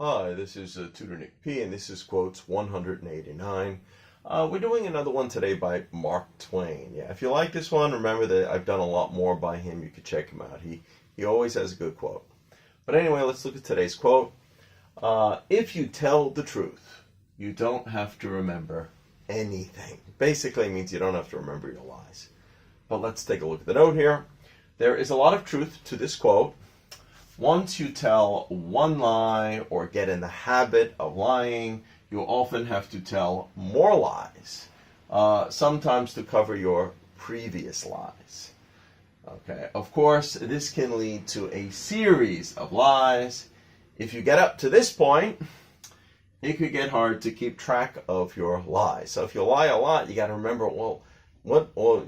Hi, this is Tutor Nick P, and this is Quotes 189. We're doing another one today by Mark Twain. Yeah, if you like this one, remember that I've done a lot more by him. You could check him out. He always has a good quote. But anyway, let's look at today's quote. If you tell the truth, you don't have to remember anything. Basically means you don't have to remember your lies. But let's take a look at the note here. There is a lot of truth to this quote. Once you tell one lie or get in the habit of lying, you often have to tell more lies, sometimes to cover your previous lies. Okay, of course, this can lead to a series of lies. If you get up to this point, it could get hard to keep track of your lies. So if you lie a lot, you got to remember, you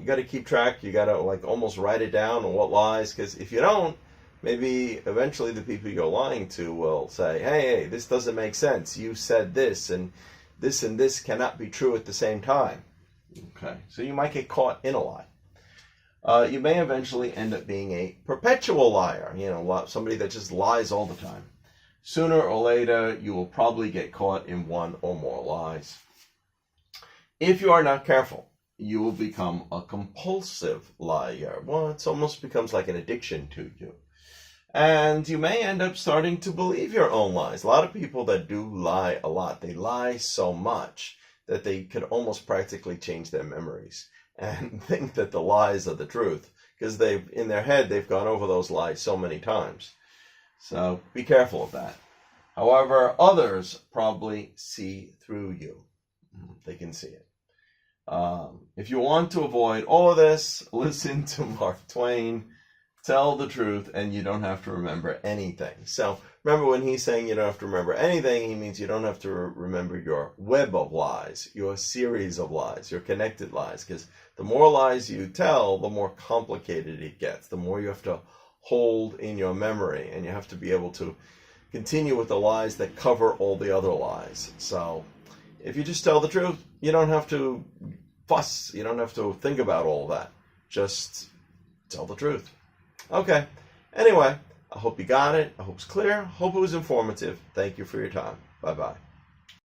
got to keep track. You got to almost write it down on what lies, because if you don't, maybe eventually the people you're lying to will say, hey, this doesn't make sense. You said this and this cannot be true at the same time. Okay, so you might get caught in a lie. You may eventually end up being a perpetual liar, somebody that just lies all the time. Sooner or later, you will probably get caught in one or more lies. If you are not careful, you will become a compulsive liar. Well, it almost becomes like an addiction to you. And you may end up starting to believe your own lies. A lot of people that do lie a lot, they lie so much that they could almost practically change their memories and think that the lies are the truth, because in their head, they've gone over those lies so many times. So be careful of that. However, others probably see through you. They can see it. If you want to avoid all of this, listen to Mark Twain. Tell the truth, and you don't have to remember anything. So remember, when he's saying you don't have to remember anything, he means you don't have to remember your web of lies, your series of lies, your connected lies. Because the more lies you tell, the more complicated it gets. The more you have to hold in your memory, and you have to be able to continue with the lies that cover all the other lies. So if you just tell the truth, you don't have to fuss. You don't have to think about all that. Just tell the truth. Okay. Anyway, I hope you got it. I hope it's clear. Hope it was informative. Thank you for your time. Bye-bye.